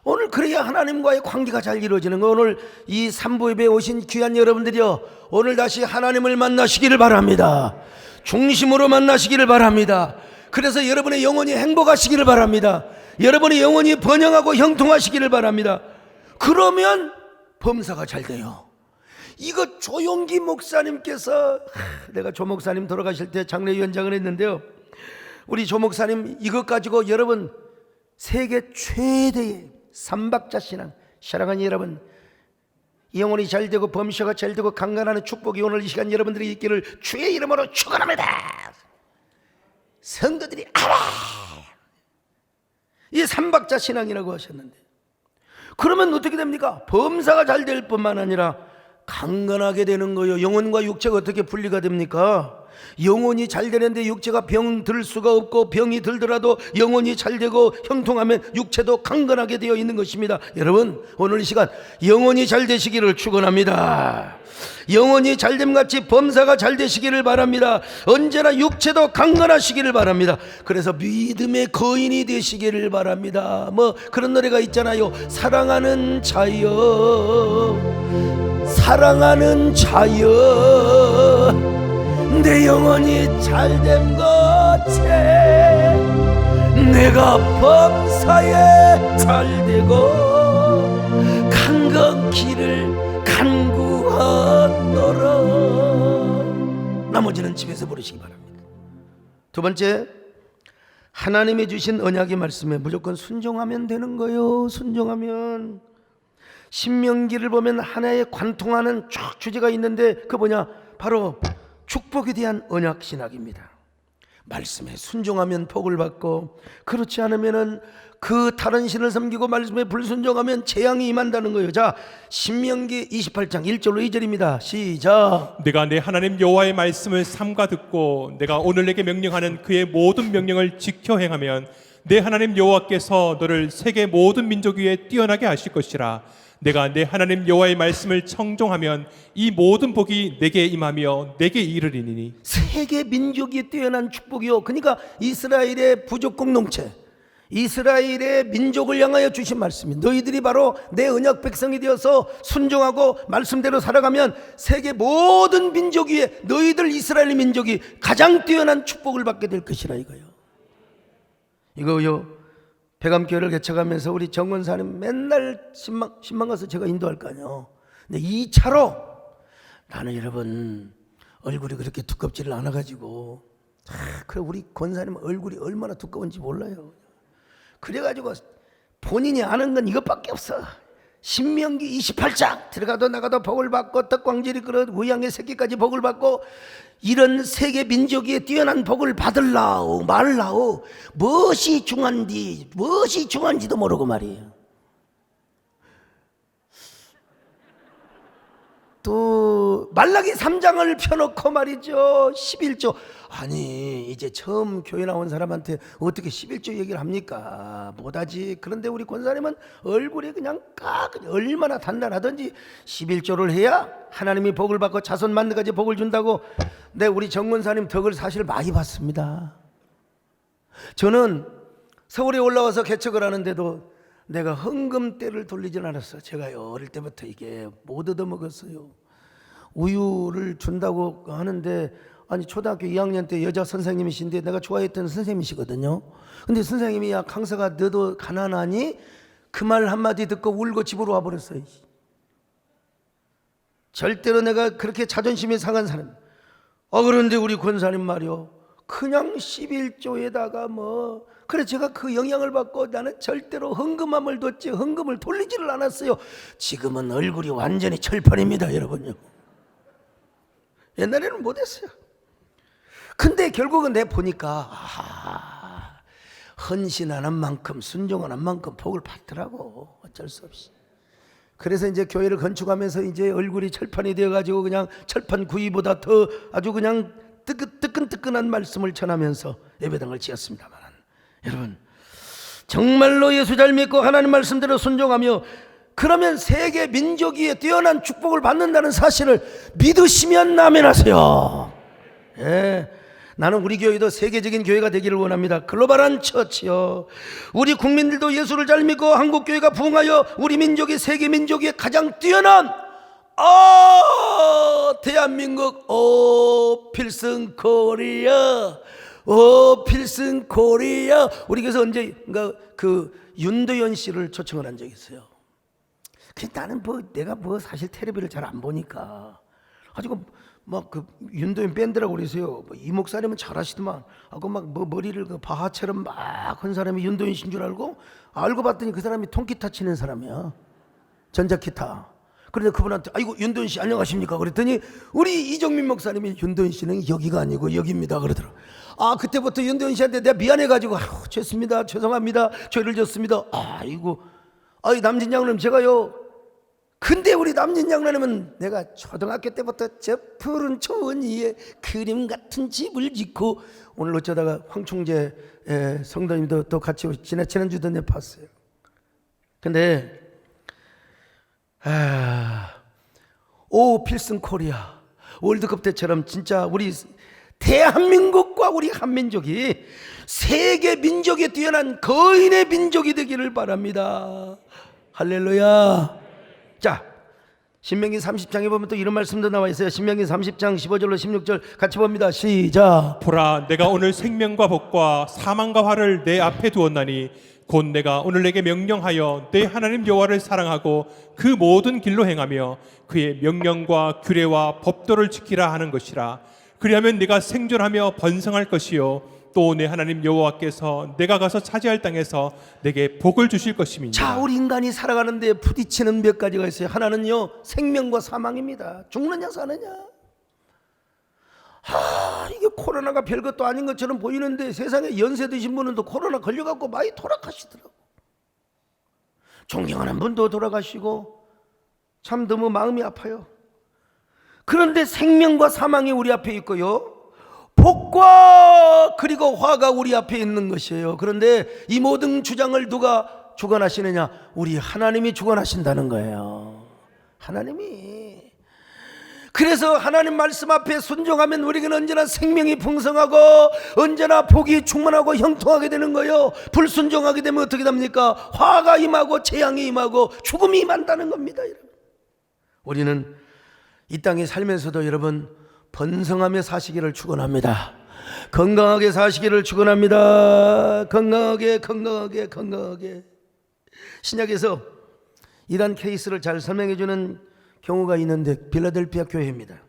오늘 그래야 하나님과의 관계가 잘 이루어지는 거. 오늘 이 3부 예배에 오신 귀한 여러분들이요, 오늘 다시 하나님을 만나시기를 바랍니다. 중심으로 만나시기를 바랍니다. 그래서 여러분의 영혼이 행복하시기를 바랍니다. 여러분의 영혼이 번영하고 형통하시기를 바랍니다. 그러면 범사가 잘 돼요. 이거 조용기 목사님께서, 내가 조 목사님 돌아가실 때 장례위원장을 했는데요, 우리 조 목사님 이것 가지고 여러분 세계 최대의 삼박자 신앙, 사랑하는 여러분, 영혼이 잘되고 범셔가 잘되고 강건하는 축복이 오늘 이 시간 여러분들이 있기를 주의 이름으로 축원합니다. 성도들이 알아. 이 삼박자 신앙이라고 하셨는데, 그러면 어떻게 됩니까? 범사가 잘 될 뿐만 아니라 강건하게 되는 거예요. 영혼과 육체가 어떻게 분리가 됩니까? 영혼이 잘 되는데 육체가 병 들 수가 없고, 병이 들더라도 영혼이 잘 되고 형통하면 육체도 강건하게 되어 있는 것입니다. 여러분, 오늘 이 시간 영혼이 잘 되시기를 축원합니다. 영혼이 잘됨같이 범사가 잘 되시기를 바랍니다. 언제나 육체도 강건하시기를 바랍니다. 그래서 믿음의 거인이 되시기를 바랍니다. 뭐 그런 노래가 있잖아요. 사랑하는 자여, 사랑하는 자여, 내 영혼이 잘됨 같이 내가 범사에 잘되고 강건기를 간구하노라. 나머지는 집에서 부르시기 바랍니다. 두 번째, 하나님이 주신 언약의 말씀에 무조건 순종하면 되는 거예요. 순종하면. 신명기를 보면 하나의 관통하는 쭉 주제가 있는데, 그 뭐냐? 바로 축복에 대한 언약 신학입니다. 말씀에 순종하면 복을 받고, 그렇지 않으면은 그 다른 신을 섬기고 말씀에 불순종하면 재앙이 임한다는 거예요. 자, 신명기 28장 1절로 2절입니다. 시작. 내가 내 하나님 여호와의 말씀을 삼가 듣고 내가 오늘 내게 명령하는 그의 모든 명령을 지켜 행하면 내 하나님 여호와께서 너를 세계 모든 민족 위에 뛰어나게 하실 것이라. 내가 내 하나님 여호와의 말씀을 청종하면 이 모든 복이 내게 임하며 내게 이르리니. 세계 민족이 뛰어난 축복이요. 그러니까 이스라엘의 부족 공동체, 이스라엘의 민족을 향하여 주신 말씀이, 너희들이 바로 내 언약 백성이 되어서 순종하고 말씀대로 살아가면 세계 모든 민족 위에 너희들 이스라엘 민족이 가장 뛰어난 축복을 받게 될 것이라 이거요. 이거요. 백암교회를 개척하면서 우리 정원사님 맨날 신방 가서 제가 인도할 거 아니에요. 근데 2차로 나는 여러분 얼굴이 그렇게 두껍지를 않아가지고, 그래 우리 권사님 얼굴이 얼마나 두꺼운지 몰라요. 그래가지고 본인이 아는 건 이것밖에 없어. 신명기 28장 들어가도 나가도 복을 받고 떡광질이 끓어 우양의 새끼까지 복을 받고, 이런 세계 민족이 뛰어난 복을 받을라오 말라오 무엇이 중한디 무엇이 중한지도 모르고 말이에요. 또 말라기 3장을 펴놓고 말이죠. 11조. 아니 이제 처음 교회 나온 사람한테 어떻게 11조 얘기를 합니까? 못하지. 그런데 우리 권사님은 얼굴이 그냥 얼마나 단단하든지 11조를 해야 하나님이 복을 받고 자손 만대까지 복을 준다고. 네, 우리 정권사님 덕을 사실 많이 봤습니다. 저는 서울에 올라와서 개척을 하는데도 내가 헌금대를 돌리진 않았어. 제가요 어릴 때부터 이게 못 얻어먹었어요. 우유를 준다고 하는데, 아니 초등학교 2학년 때 여자 선생님이신데 내가 좋아했던 선생님이시거든요. 근데 선생님이 야 강사가 너도 가난하니? 그 말 한마디 듣고 울고 집으로 와버렸어요. 절대로 내가 그렇게 자존심이 상한 사람. 그런데 우리 권사님 말이요 그냥 11조에다가 뭐, 그래 제가 그 영향을 받고 나는 절대로 헌금함을 뒀지 헌금을 돌리지를 않았어요. 지금은 얼굴이 완전히 철판입니다 여러분요. 옛날에는 못했어요. 근데 결국은 내 보니까 헌신하는 만큼 순종하는 만큼 복을 받더라고. 어쩔 수 없이. 그래서 이제 교회를 건축하면서 이제 얼굴이 철판이 되어가지고 그냥 철판 구이보다 더 아주 그냥 뜨끈뜨끈한 말씀을 전하면서 예배당을 지었습니다만, 여러분 정말로 예수 잘 믿고 하나님 말씀대로 순종하며 그러면 세계 민족 위에 뛰어난 축복을 받는다는 사실을 믿으시면 아멘하세요. 예. 나는 우리 교회도 세계적인 교회가 되기를 원합니다. 글로벌한 처치요. 우리 국민들도 예수를 잘 믿고 한국 교회가 부흥하여 우리 민족이 세계 민족 위에 가장 뛰어난 대한민국 필승 코리아 필승 코리아. 우리 교회에서 언제인가 그 윤도현 씨를 초청을 한 적이 있어요. 나는 내가 사실 텔레비를 잘 안 보니까 가지고 막 그 윤도현 밴드라고 그러세요. 이 목사님은 잘하시더만 하고 막 머리를 그 바하처럼 막 한 사람이 윤도현 씨인 줄 알고 봤더니 그 사람이 통기타 치는 사람이야. 전자기타. 그런데 그분한테 아이고 윤도현 씨 안녕하십니까 그랬더니 우리 이정민 목사님이 윤도현 씨는 여기가 아니고 여기입니다 그러더라고요. 아 그때부터 윤도현 씨한테 내가 미안해가지고 아유 죄송합니다 죄송합니다 죄를 졌습니다. 아이고 아이 남진 장로님 제가요 근데 우리 남진 장로님은 내가 초등학교 때부터 저 푸른 초원 위에 그림 같은 집을 짓고 오늘 어쩌다가 황충재 성도님도 또 같이 지난주도 내 봤어요. 근데 오 필승 코리아 월드컵 때처럼 진짜 우리 대한민국과 우리 한민족이 세계 민족에 뛰어난 거인의 민족이 되기를 바랍니다. 할렐루야. 자 신명기 30장에 보면 또 이런 말씀도 나와 있어요. 신명기 30장 15절로 16절 같이 봅니다. 시작. 보라, 내가 오늘 생명과 복과 사망과 화를 내 앞에 두었나니 곧 내가 오늘 내게 명령하여 내 하나님 여호와를 사랑하고 그 모든 길로 행하며 그의 명령과 규례와 법도를 지키라 하는 것이라. 그리하면 네가 생존하며 번성할 것이요 또 내 하나님 여호와께서 내가 가서 차지할 땅에서 내게 복을 주실 것임이니라. 자 우리 인간이 살아가는데 부딪히는 몇 가지가 있어요. 하나는요 생명과 사망입니다. 죽느냐 사느냐. 이게 코로나가 별것도 아닌 것처럼 보이는데 세상에 연세 드신 분은 또 코로나 걸려갖고 많이 돌아가시더라고. 존경하는 분도 돌아가시고 참 너무 마음이 아파요. 그런데 생명과 사망이 우리 앞에 있고요 복과 그리고 화가 우리 앞에 있는 것이에요. 그런데 이 모든 주장을 누가 주관하시느냐? 우리 하나님이 주관하신다는 거예요. 하나님이. 그래서 하나님 말씀 앞에 순종하면 우리에게는 언제나 생명이 풍성하고 언제나 복이 충만하고 형통하게 되는 거예요. 불순종하게 되면 어떻게 됩니까? 화가 임하고 재앙이 임하고 죽음이 임한다는 겁니다. 여러분. 우리는 이 땅에 살면서도 여러분 번성하며 사시기를 축원합니다. 건강하게 사시기를 축원합니다. 건강하게. 신약에서 이런 케이스를 잘 설명해 주는 경우가 있는데 빌라델피아 교회입니다.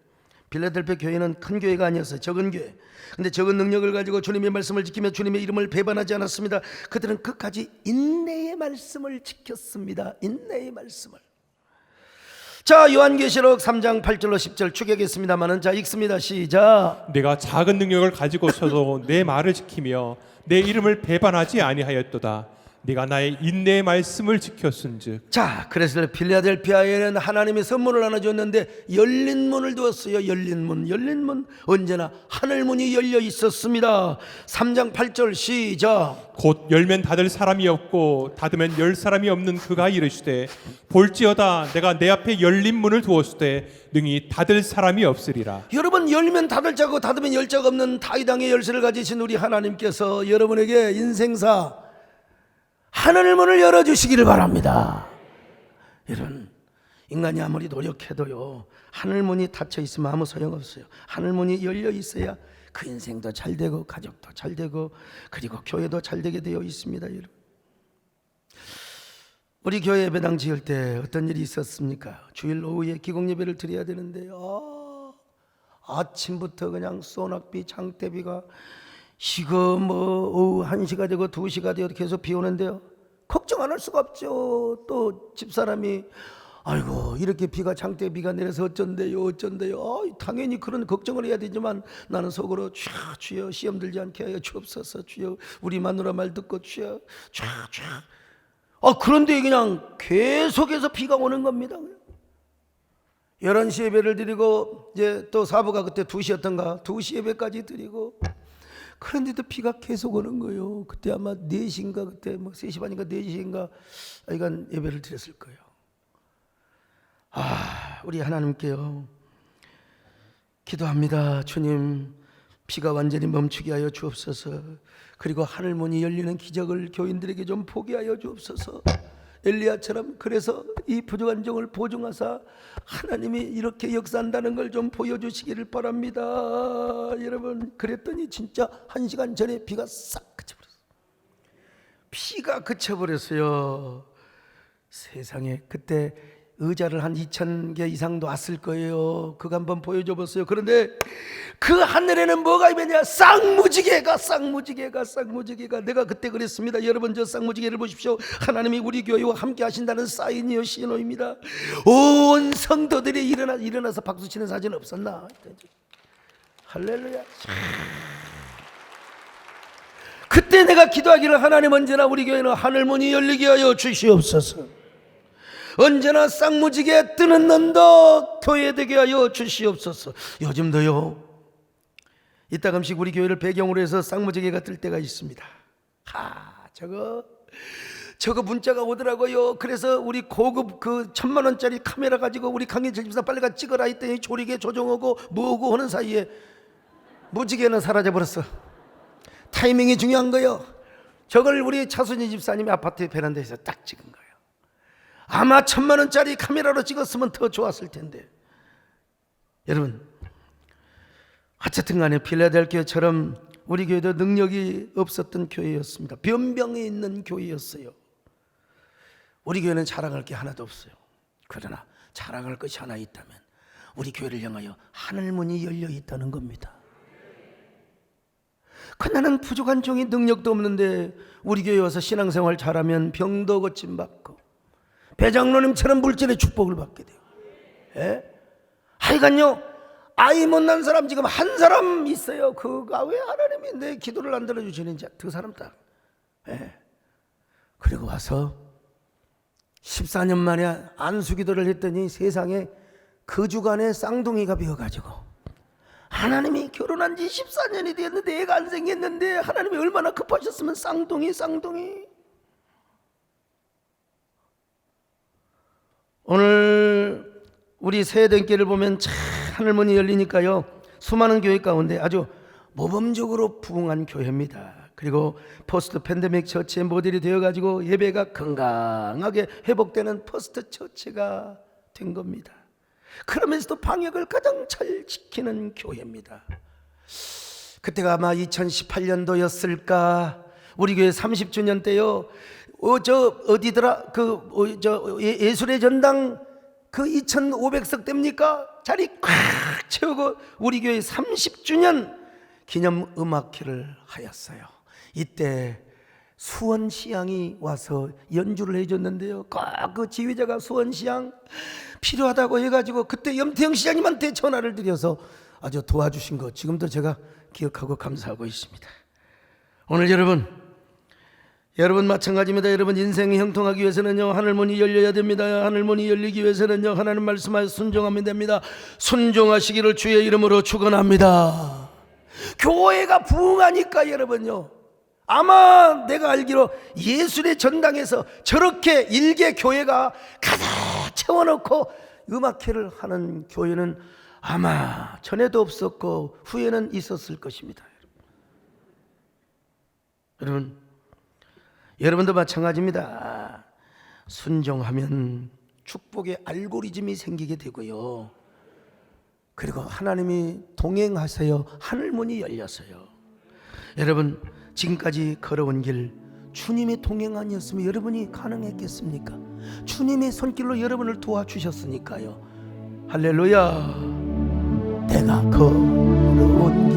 빌라델피아 교회는 큰 교회가 아니었어요. 적은 교회. 근데 적은 능력을 가지고 주님의 말씀을 지키며 주님의 이름을 배반하지 않았습니다. 그들은 끝까지 인내의 말씀을 지켰습니다. 인내의 말씀을. 자 요한계시록 3장 8절로 10절 추격했습니다마는 자 읽습니다. 시작. 내가 작은 능력을 가지고서도 내 말을 지키며 내 이름을 배반하지 아니하였도다. 네가 나의 인내의 말씀을 지켰은즉. 자 그래서 필라델피아에는 하나님이 선물을 하나 줬는데 열린 문을 두었어요. 열린 문 언제나 하늘문이 열려 있었습니다. 3장 8절 시작. 곧 열면 닫을 사람이 없고 닫으면 열 사람이 없는 그가 이르시되 볼지어다 내가 내 앞에 열린 문을 두었으되 능히 닫을 사람이 없으리라. 여러분 열면 닫을 자고 닫으면 열 자가 없는 다윗왕의 열쇠를 가지신 우리 하나님께서 여러분에게 인생사 하늘 문을 열어주시기를 바랍니다. 여러분 인간이 아무리 노력해도요 하늘 문이 닫혀 있으면 아무 소용없어요. 하늘 문이 열려 있어야 그 인생도 잘 되고 가족도 잘 되고 그리고 교회도 잘 되게 되어 있습니다. 여러분 우리 교회 예배당 지을 때 어떤 일이 있었습니까? 주일 오후에 기공 예배를 드려야 되는데 아침부터 그냥 소낙비 장대비가 이거 뭐 오후 1시가 되고 2시가 되어도 계속 비 오는데요 걱정 안 할 수가 없죠. 또 집사람이 아이고 이렇게 비가 장대비가 내려서 어쩐대요 당연히 그런 걱정을 해야 되지만 나는 속으로 주여 시험 들지 않게 하여 주옵소서. 주여 우리 마누라 말 듣고 주여 그런데 그냥 계속해서 비가 오는 겁니다. 11시 예배를 드리고 이제 또 사부가 그때 2시였던가 2시 예배까지 드리고 그런데도 비가 계속 오는 거예요. 그때 아마 4시인가 그때 뭐 3시 반인가 4시인가 이건 예배를 드렸을 거예요. 우리 하나님께요 기도합니다. 주님 비가 완전히 멈추게 하여 주옵소서. 그리고 하늘문이 열리는 기적을 교인들에게 좀 보게 하여 주옵소서. 엘리야처럼 그래서 이 부족한 종을 보증하사 하나님이 이렇게 역사한다는 걸 좀 보여주시기를 바랍니다. 여러분 그랬더니 진짜 1시간 전에 비가 싹 그쳐버렸어요. 비가 그쳐버렸어요. 세상에 그때 의자를 한 2,000개 이상도 왔을 거예요. 그거 한번 보여줘 보세요. 그런데 그 하늘에는 뭐가 있느냐? 쌍무지개가 내가 그때 그랬습니다. 여러분, 저 쌍무지개를 보십시오. 하나님이 우리 교회와 함께 하신다는 사인이요, 신호입니다. 온 성도들이 일어나서 박수 치는 사진 없었나? 할렐루야. 그때 내가 기도하기를, 하나님, 언제나 우리 교회는 하늘문이 열리게 하여 주시옵소서. 언제나 쌍무지개 뜨는 언덕 교회 되게 하여 주시옵소서. 요즘도요, 이따금씩 우리 교회를 배경으로 해서 쌍무지개가 뜰 때가 있습니다. 저거 문자가 오더라고요. 그래서 우리 고급 그 1,000만 원짜리 카메라 가지고 우리 강인철 집사 빨리 가 찍어라 했더니 조리개 조정하고 뭐고 하는 사이에 무지개는 사라져버렸어. 타이밍이 중요한 거요. 저걸 우리 차순희 집사님이 아파트 베란다에서 딱 찍은 거예요. 아마 1,000만 원짜리 카메라로 찍었으면 더 좋았을 텐데. 여러분, 어쨌든 간에 필라델피아처럼 우리 교회도 능력이 없었던 교회였습니다. 변병이 있는 교회였어요. 우리 교회는 자랑할 게 하나도 없어요. 그러나 자랑할 것이 하나 있다면 우리 교회를 향하여 하늘문이 열려 있다는 겁니다. 나는 부족한 종이 능력도 없는데 우리 교회 와서 신앙생활 잘하면 병도 고침받고 배장로님처럼 물질의 축복을 받게 돼요. 예? 하여간요, 아이 못난 사람 지금 한 사람 있어요. 그가 왜 하나님이 내 기도를 안 들어주시는지 그 사람 딱. 예. 그리고 와서 14년 만에 안수기도를 했더니 세상에 그 주간에 쌍둥이가 비어가지고, 하나님이 결혼한 지 14년이 되었는데 애가 안 생겼는데 하나님이 얼마나 급하셨으면 쌍둥이. 오늘 우리 새해den길을 보면 참 하늘문이 열리니까요, 수많은 교회 가운데 아주 모범적으로 부흥한 교회입니다. 그리고 포스트 팬데믹 처치의 모델이 되어가지고 예배가 건강하게 회복되는 포스트 처치가 된 겁니다. 그러면서도 방역을 가장 잘 지키는 교회입니다. 그때가 아마 2018년도였을까? 우리 교회 30주년 때요. 예술의 전당 그 2,500석 됩니까? 자리 꽉 채우고 우리 교회 30주년 기념 음악회를 하였어요. 이때 수원시향이 와서 연주를 해줬는데요. 꼭 그 지휘자가 수원시향 필요하다고 해가지고 그때 염태영 시장님한테 전화를 드려서 아주 도와주신 거 지금도 제가 기억하고 감사하고 있습니다. 오늘 여러분 마찬가지입니다. 여러분 인생이 형통하기 위해서는요, 하늘문이 열려야 됩니다. 하늘문이 열리기 위해서는요, 하나님 말씀하여 순종하면 됩니다. 순종하시기를 주의 이름으로 축원합니다. 교회가 부흥하니까 여러분요, 아마 내가 알기로 예술의 전당에서 저렇게 일개 교회가 가득 채워놓고 음악회를 하는 교회는 아마 전에도 없었고 후에는 있었을 것입니다. 여러분도 마찬가지입니다. 순종하면 축복의 알고리즘이 생기게 되고요, 그리고 하나님이 동행하세요. 하늘문이 열렸어요. 여러분, 지금까지 걸어온 길 주님의 동행 아니었으면 여러분이 가능했겠습니까? 주님의 손길로 여러분을 도와주셨으니까요. 할렐루야. 내가 걸어온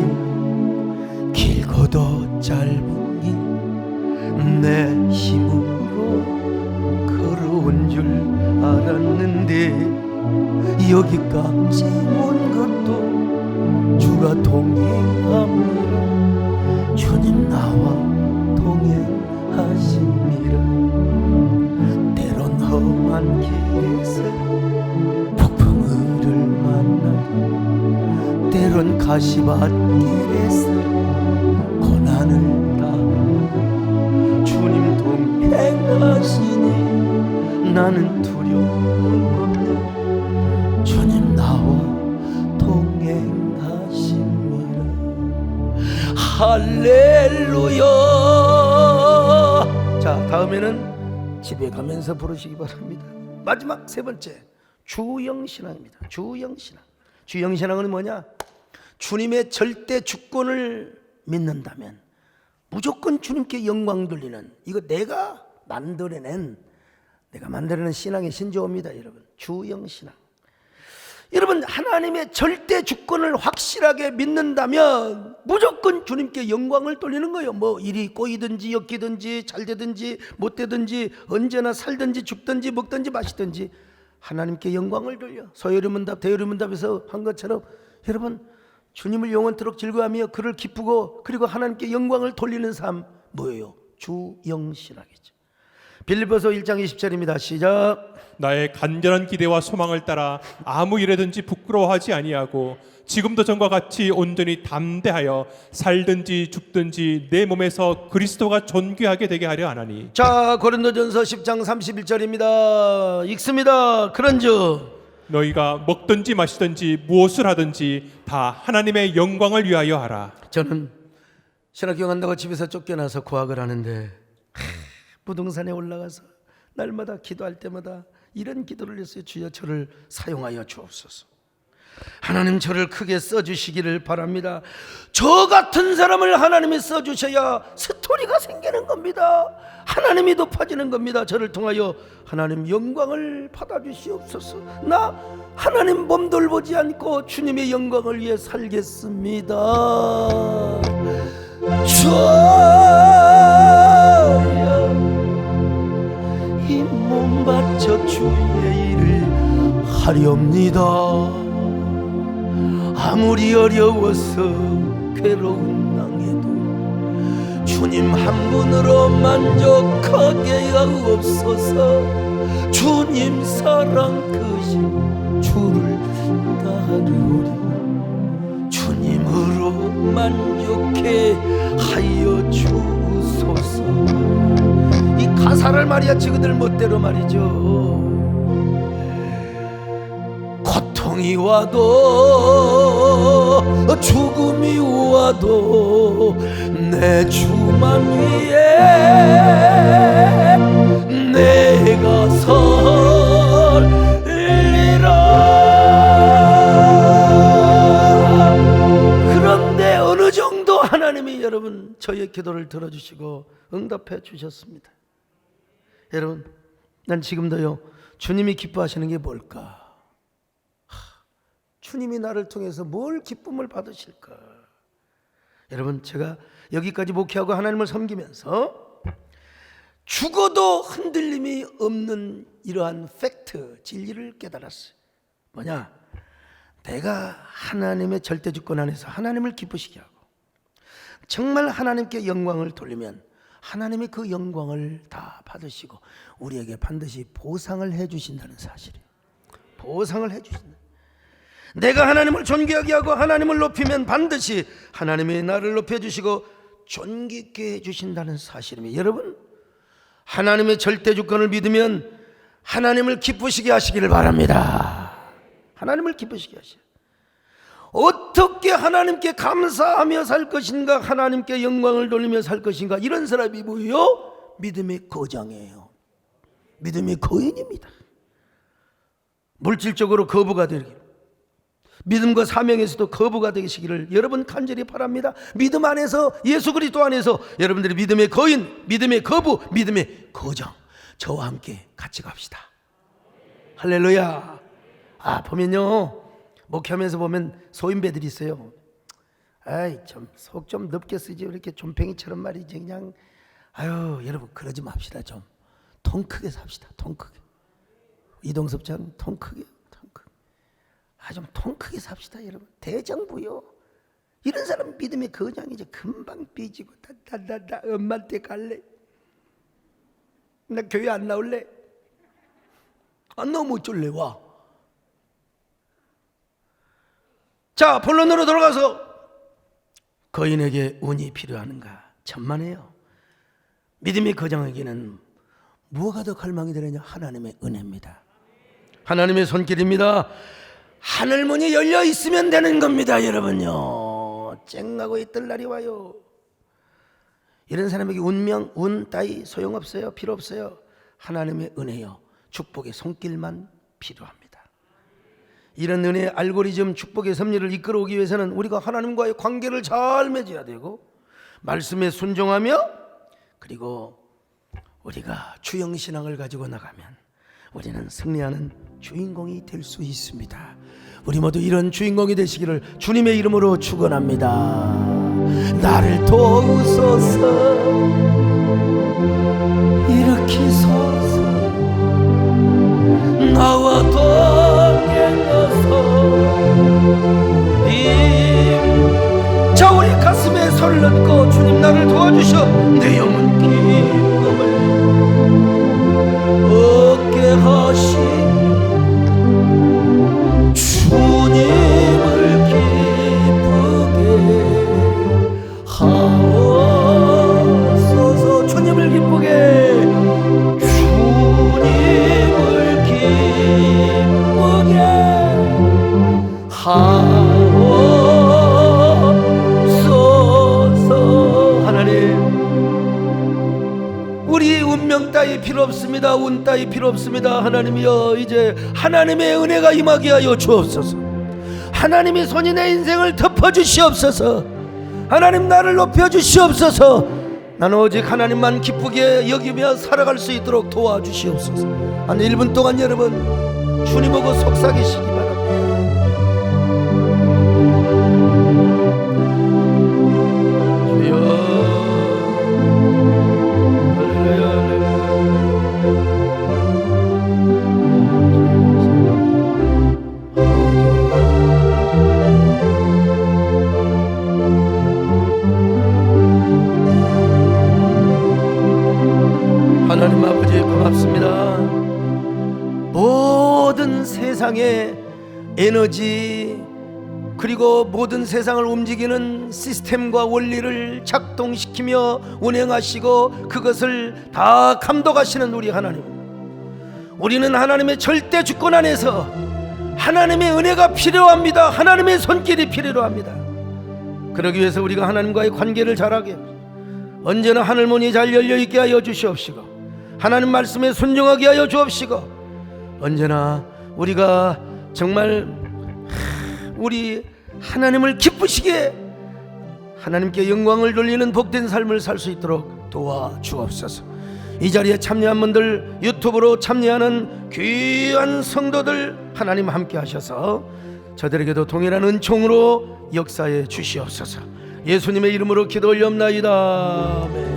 길, 길고도 짧은 길, 내 힘으로 걸어온 줄 알았는데 여기까지 온 것도 주가 동행함이라. 주님 나와 동행하십니다. 때론 험한 길에서 폭풍우를 만나고, 때론 가시밭길에서 고난을 당하고, 주님 동행하시니 나는 두려움 없네. 주님 나와 동행하십니다. 할렐루야. 자, 다음에는 집에 가면서 부르시기 바랍니다. 마지막 세 번째, 주영신앙입니다. 주영신앙은 뭐냐? 주님의 절대 주권을 믿는다면 무조건 주님께 영광 돌리는, 이거 내가 만들어낸, 내가 만들어낸 신앙의 신조어입니다, 여러분. 주영신앙. 여러분, 하나님의 절대 주권을 확실하게 믿는다면 무조건 주님께 영광을 돌리는 거예요. 뭐 일이 꼬이든지 엮이든지 잘 되든지 못 되든지 언제나 살든지 죽든지 먹든지 마시든지 하나님께 영광을 돌려. 소요리문답 대요리문답에서 한 것처럼 여러분, 주님을 영원토록 즐거워하며 그를 기쁘고 그리고 하나님께 영광을 돌리는 삶 뭐예요? 주영신앙이죠. 빌립보서 1장 20절입니다. 시작. 나의 간절한 기대와 소망을 따라 아무 일에든지 부끄러워하지 아니하고 지금도 전과 같이 온전히 담대하여 살든지 죽든지 내 몸에서 그리스도가 존귀하게 되게 하려 하나니. 자, 고린도전서 10장 31절입니다. 읽습니다. 그런즉 너희가 먹든지 마시든지 무엇을 하든지 다 하나님의 영광을 위하여 하라. 저는 신학교 간다고 집에서 쫓겨나서 구학을 하는데 부동산에 올라가서 날마다 기도할 때마다 이런 기도를 했어요. 주여 저를 사용하여 주옵소서. 하나님 저를 크게 써주시기를 바랍니다. 저 같은 사람을 하나님이 써주셔야 스토리가 생기는 겁니다. 하나님이 높아지는 겁니다. 저를 통하여 하나님 영광을 받아주시옵소서. 나 하나님 몸돌 보지 않고 주님의 영광을 위해 살겠습니다. 주여 이 몸 바쳐 주의 일을 하렵니다. 아무리 어려워서 괴로운 낭에도 주님 한 분으로 만족하게 하옵소서. 주님 사랑 크신 주를 따르리. 주님으로 만족해 하여 주소서. 이 가사를 말이야 지그들 멋대로 말이죠. 고통이 와도 죽음이 와도 내 주만 위에 내가 설리라. 그런데 어느 정도 하나님이 여러분 저의 기도를 들어주시고 응답해 주셨습니다. 여러분, 난 지금도요 주님이 기뻐하시는 게 뭘까? 주님이 나를 통해서 뭘 기쁨을 받으실까? 여러분, 제가 여기까지 목회하고 하나님을 섬기면서 죽어도 흔들림이 없는 이러한 팩트, 진리를 깨달았어요. 뭐냐? 내가 하나님의 절대 주권 안에서 하나님을 기쁘시게 하고 정말 하나님께 영광을 돌리면 하나님이 그 영광을 다 받으시고 우리에게 반드시 보상을 해주신다는 사실이에요. 보상을 해주신다. 내가 하나님을 존귀하게 하고 하나님을 높이면 반드시 하나님이 나를 높여주시고 존귀케 해주신다는 사실입니다. 여러분, 하나님의 절대 주권을 믿으면 하나님을 기쁘시게 하시기를 바랍니다. 하나님을 기쁘시게 하시오. 어떻게 하나님께 감사하며 살 것인가, 하나님께 영광을 돌리며 살 것인가, 이런 사람이 뭐예요? 믿음의 거장이에요. 믿음의 거인입니다. 물질적으로 거부가 되기, 믿음과 사명에서도 거부가 되시기를 여러분 간절히 바랍니다. 믿음 안에서, 예수 그리스도 안에서 여러분들이 믿음의 거인, 믿음의 거부, 믿음의 거장, 저와 함께 같이 갑시다. 할렐루야. 보면요, 목회하면서 보면 소인배들이 있어요. 아이, 좀 속 좀 넓게 쓰지, 이렇게 좀팽이처럼 말이지. 그냥 여러분 그러지 맙시다. 좀 통 크게 삽시다. 통 크게. 이동섭 장 통 크게, 통 크게. 좀 통 크게 삽시다, 여러분. 대정부요. 이런 사람 믿음의 거장이죠. 금방 삐지고 나 엄마한테 갈래. 나 교회 안 나올래. 안 나오면 어쩔래. 와. 자, 본론으로 돌아가서 거인에게 운이 필요한가? 천만에요. 믿음의 거장에게는 무엇가 더 갈망이 되느냐? 하나님의 은혜입니다. 하나님의 손길입니다. 하늘문이 열려 있으면 되는 겁니다, 여러분요. 쨍하고 있던 날이 와요. 이런 사람에게 운명, 운 따위 소용없어요. 필요 없어요. 하나님의 은혜요, 축복의 손길만 필요합니다. 이런 은혜의 알고리즘, 축복의 섭리를 이끌어오기 위해서는 우리가 하나님과의 관계를 잘 맺어야 되고, 말씀에 순종하며, 그리고 우리가 주영신앙을 가지고 나가면 우리는 승리하는 주인공이 될 수 있습니다. 우리 모두 이런 주인공이 되시기를 주님의 이름으로 축원합니다. 나를 도우소서, 일으키소서, 나와 동행하소서. 자, 우리 가슴에 손을 얹고 주님 나를 도와주셔 내 영혼 기쁨을 얻게 하시 주님을 기쁘게 하옵소서. 주님을 기쁘게, 주님을 기쁘게 하옵소서. 하나님, 우리 운명 따위 필요 없습니다. 운 따위 필요 없습니다. 하나님이여, 이제 하나님의 은혜가 임하게 하여 주옵소서. 하나님이 손이 내 인생을 덮어주시옵소서. 하나님, 나를 높여주시옵소서. 나는 오직 하나님만 기쁘게 여기며 살아갈 수 있도록 도와주시옵소서. 한 1분 동안 여러분 주님 보고 속삭이시기 바랍니다. 주여, 할렐루야, 하나님 아버지 고맙습니다. 모든 세상의 에너지 그리고 모든 세상을 움직이는 시스템과 원리를 작동시키며 운행하시고 그것을 다 감독하시는 우리 하나님, 우리는 하나님의 절대 주권 안에서 하나님의 은혜가 필요합니다. 하나님의 손길이 필요합니다. 그러기 위해서 우리가 하나님과의 관계를 잘하게, 언제나 하늘문이 잘 열려있게 하여 주시옵시고, 하나님 말씀에 순종하게 하여 주옵시고, 언제나 우리가 정말 우리 하나님을 기쁘시게 하나님께 영광을 돌리는 복된 삶을 살 수 있도록 도와주옵소서. 이 자리에 참여한 분들, 유튜브로 참여하는 귀한 성도들 하나님 함께 하셔서 저들에게도 동일한 은총으로 역사해 주시옵소서. 예수님의 이름으로 기도 올리옵나이다. 아멘.